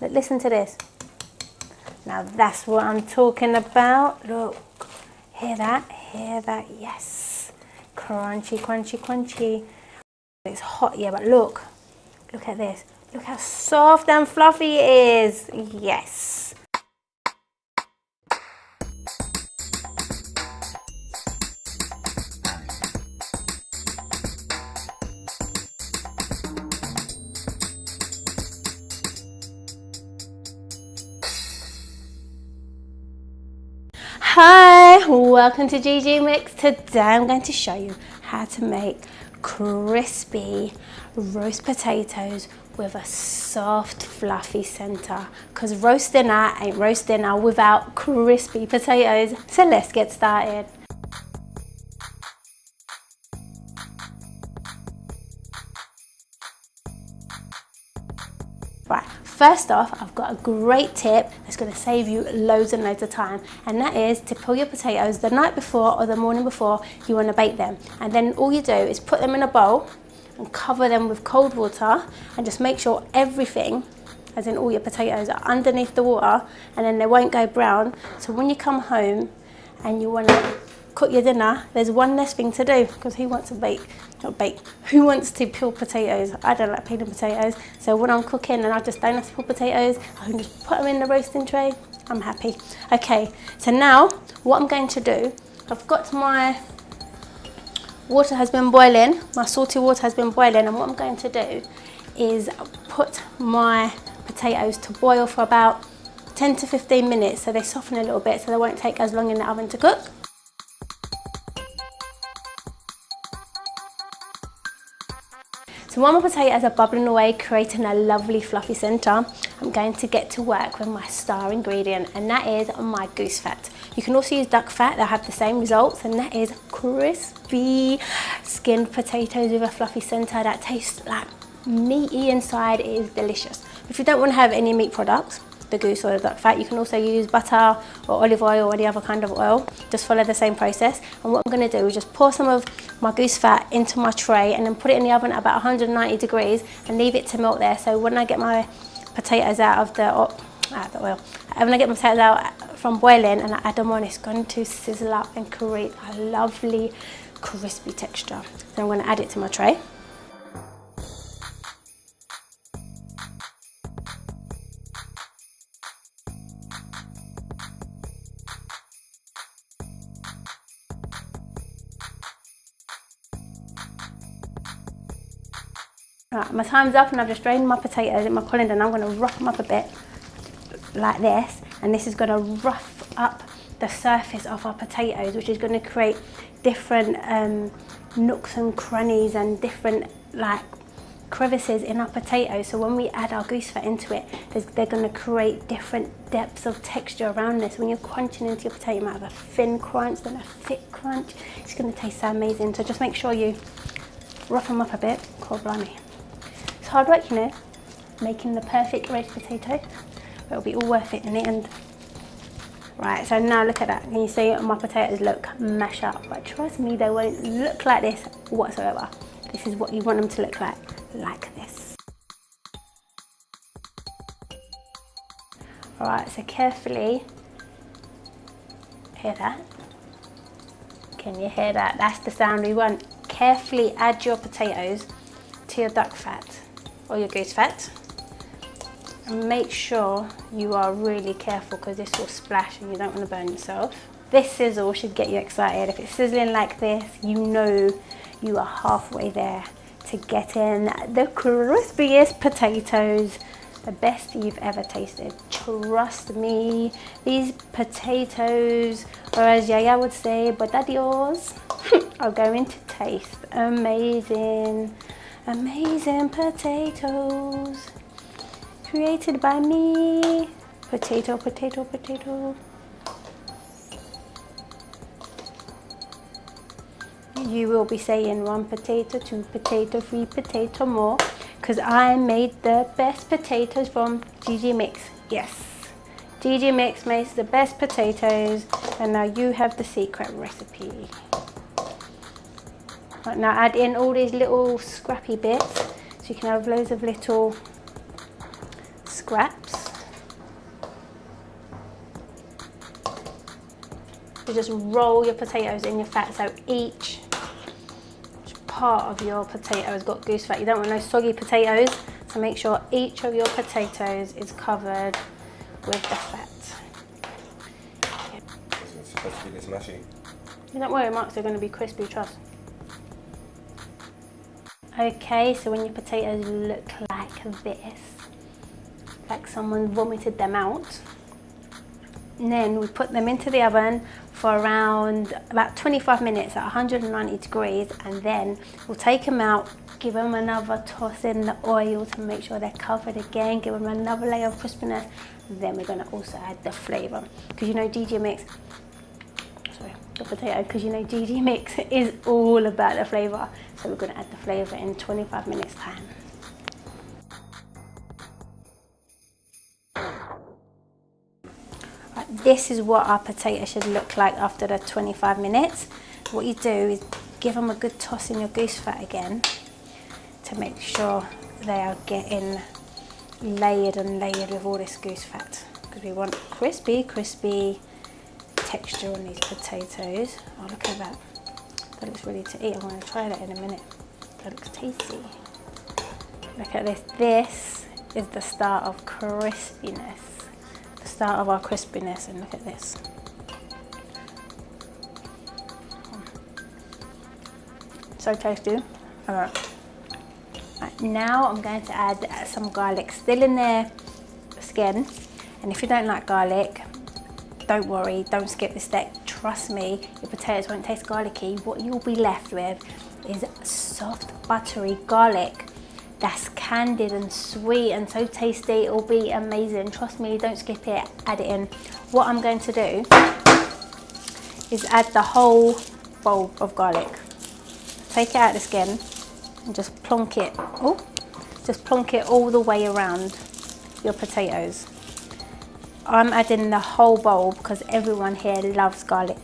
Listen to this. Now that's what I'm talking about. Look, hear that? Hear that? Yes. Crunchy, crunchy, crunchy. It's hot, yeah, but look at this. Look how soft and fluffy it is. Yes. Hi, welcome to ggmix. Today I'm going to show you how to make crispy roast potatoes with a soft fluffy center, because roast dinner ain't roast dinner without crispy potatoes. So let's get started. Right, first off, I've got a great tip that's going to save you loads and loads of time, and that is to peel your potatoes the night before or the morning before you want to bake them. And then all you do is put them in a bowl and cover them with cold water, and just make sure everything, as in all your potatoes, are underneath the water, and then they won't go brown. So when you come home and you want to cook your dinner, there's one less thing to do, because who wants to who wants to peel potatoes? I don't like peeling potatoes, so when I'm cooking and I just don't have to peel potatoes, I can just put them in the roasting tray. I'm happy. Okay, so now what I'm going to do, I've got my water has been boiling, my salty water has been boiling, and what I'm going to do is put my potatoes to boil for about 10 to 15 minutes, so they soften a little bit, so they won't take as long in the oven to cook. So while my potatoes are bubbling away, creating a lovely fluffy centre, I'm going to get to work with my star ingredient, and that is my goose fat. You can also use duck fat, they'll have the same results, and that is crispy skinned potatoes with a fluffy centre that tastes like meaty inside. It is delicious. If you don't want to have any meat products, the goose or the duck fat, you can also use butter or olive oil or any other kind of oil. Just follow the same process. And what I'm going to do is just pour some of my goose fat into my tray and then put it in the oven at about 190 degrees and leave it to melt there. So when I get my potatoes out of the oil, when I get my potatoes out from boiling and I add them on, it's going to sizzle up and create a lovely crispy texture. So I'm going to add it to my tray. Right, my time's up and I've just drained my potatoes in my colander, and I'm going to rough them up a bit like this, and this is going to rough up the surface of our potatoes, which is going to create different nooks and crannies and different crevices in our potatoes. So when we add our goose fat into it, they're going to create different depths of texture around this. When you're crunching into your potato, you might have a thin crunch, then a thick crunch. It's going to taste so amazing. So just make sure you rough them up a bit. God blimey. Hard work, you know, making the perfect roast potato. It'll be all worth it in the end. Right, so now look at that. Can you see my potatoes look mashed up? But trust me, they won't look like this whatsoever. This is what you want them to look like this. Alright, so carefully, hear that? Can you hear that? That's the sound we want. Carefully add your potatoes to your duck fat or your goose fat, and make sure you are really careful, because this will splash and you don't want to burn yourself. This sizzle should get you excited. If it's sizzling like this, you know you are halfway there to getting the crispiest potatoes, the best you've ever tasted. Trust me, these potatoes, or as Yaya would say, botadios, are going to taste amazing. Amazing potatoes, created by me. Potato, potato, potato. You will be saying 1 potato, 2 potato, 3 potato more, because I made the best potatoes from ggmix. Yes, ggmix makes the best potatoes, and now you have the secret recipe. Right, now add in all these little scrappy bits, so you can have loads of little scraps. to just roll your potatoes in your fat, so each part of your potato has got goose fat. You don't want no soggy potatoes, so make sure each of your potatoes is covered with the fat. It's supposed to be this mushy. Don't worry, Mark, they're going to be crispy, trust. Okay, so when your potatoes look like this, like someone vomited them out, and then we put them into the oven for around about 25 minutes at 190 degrees, and then we'll take them out, give them another toss in the oil to make sure they're covered again, give them another layer of crispiness, and then we're going to also add the flavour, because you know ggmix, sorry, the potato, because you know ggmix is all about the flavour, so we're going to add the flavour in 25 minutes time. This is what our potato should look like after the 25 minutes. What you do is give them a good toss in your goose fat again to make sure they are getting layered and layered with all this goose fat, because we want crispy texture on these potatoes. Oh, look at that. That looks ready to eat. I'm going to try that in a minute. That looks tasty. Look at this. This is the start of crispiness. The start of our crispiness, and look at this. So tasty. Alright. Right, now I'm going to add some garlic, still in their skin, and if you don't like garlic, don't worry, don't skip this step. Trust me, your potatoes won't taste garlicky. What you'll be left with is soft, buttery garlic that's candied and sweet and so tasty. It'll be amazing. Trust me, don't skip it, add it in. What I'm going to do is add the whole bowl of garlic. Take it out of the skin and just plonk it, just plonk it all the way around your potatoes. I'm adding the whole bowl because everyone here loves garlic.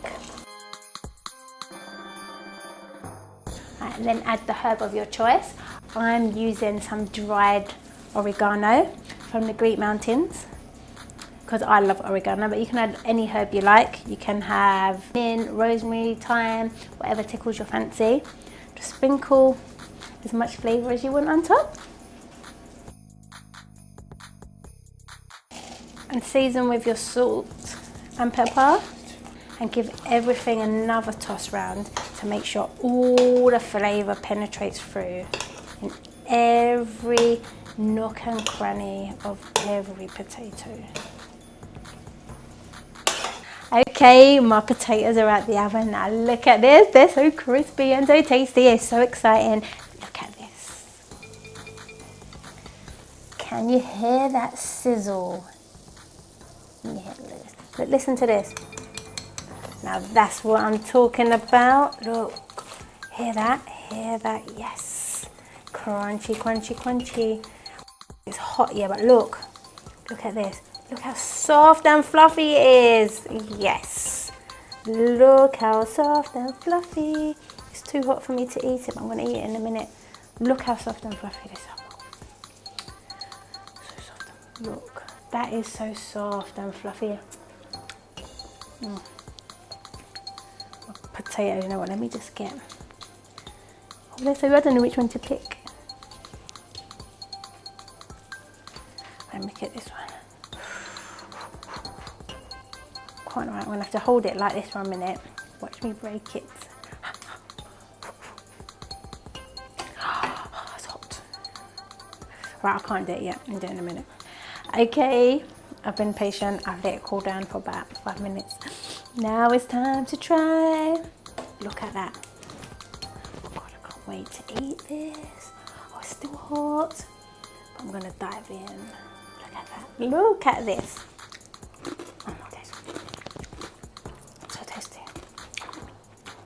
Right, then add the herb of your choice. I'm using some dried oregano from the Greek mountains because I love oregano, but you can add any herb you like. You can have mint, rosemary, thyme, whatever tickles your fancy. Just sprinkle as much flavour as you want on top. And season with your salt and pepper, and give everything another toss round to make sure all the flavour penetrates through in every nook and cranny of every potato. Okay, my potatoes are out the oven. Now look at this, they're so crispy and so tasty, it's so exciting. Look at this. Can you hear that sizzle? Listen to this. Now that's what I'm talking about. Look, hear that, yes. Crunchy, crunchy, crunchy. It's hot, yeah, but look at this. Look how soft and fluffy it is. Yes, look how soft and fluffy. It's too hot for me to eat it, but I'm gonna eat it in a minute. Look how soft and fluffy this is. So soft. Look, that is so soft and fluffy. Potato, you know what, let me just get, oh, so I don't know which one to pick. Let me get this one. Quite right, I'm going to have to hold it like this for a minute. Watch me break it. Oh, it's hot. Right, I can't do it yet, I'll do it in a minute. Okay, I've been patient, I've let it cool down for about 5 minutes. Now it's time to try. Look at that. Oh God, I can't wait to eat this. Oh, it's still hot. But I'm gonna dive in. Look at that. Look at this. Oh my days. So tasty.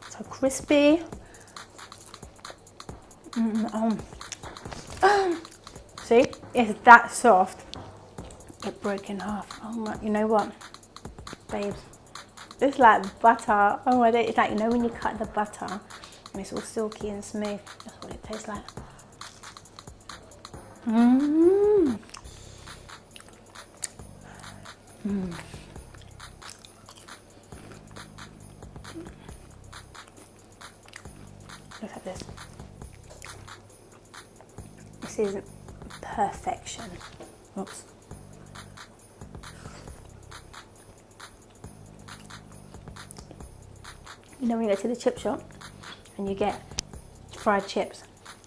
So crispy. See, it's that soft. It broke in half. Oh my, you know what, babes? It's like butter. Oh my God, it's like, you know when you cut the butter and it's all silky and smooth. That's what it tastes like. is perfection. Oops. You know when you go to the chip shop and you get fried chips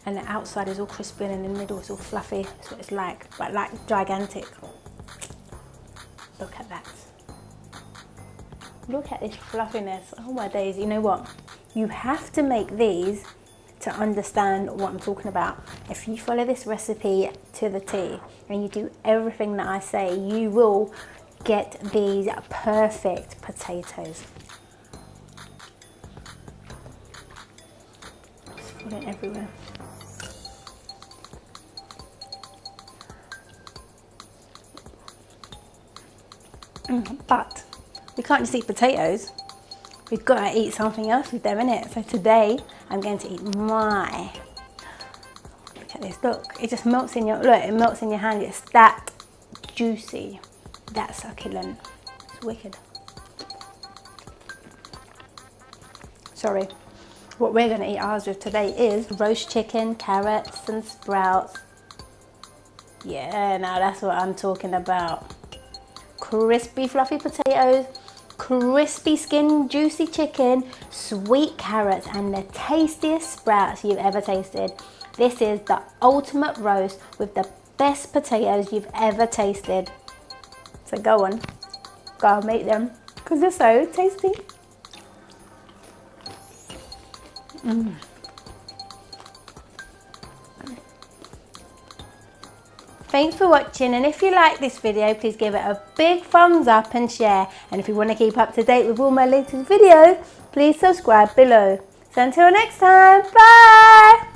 and the outside is all crispy and in the middle it's all fluffy. That's what it's like, but like gigantic. Look at that. Look at this fluffiness. Oh my days. You know what? You have to make these to understand what I'm talking about. If you follow this recipe to the T and you do everything that I say, you will get these perfect potatoes. Just put it everywhere. But we can't just eat potatoes. We've got to eat something else with them, innit? So today I'm going to eat my. Look at this. Look, it just melts in your. Look, it melts in your hand. It's that juicy, that succulent. It's wicked. Sorry. What we're going to eat ours with today is roast chicken, carrots, and sprouts. Yeah, now that's what I'm talking about. Crispy, fluffy potatoes, crispy skin, juicy chicken, sweet carrots, and the tastiest sprouts you've ever tasted. This is the ultimate roast with the best potatoes you've ever tasted. So go on, go and make them because they're so tasty. Thanks for watching, and if you like this video, please give it a big thumbs up and share. And if you want to keep up to date with all my latest videos, please subscribe below. So until next time, bye!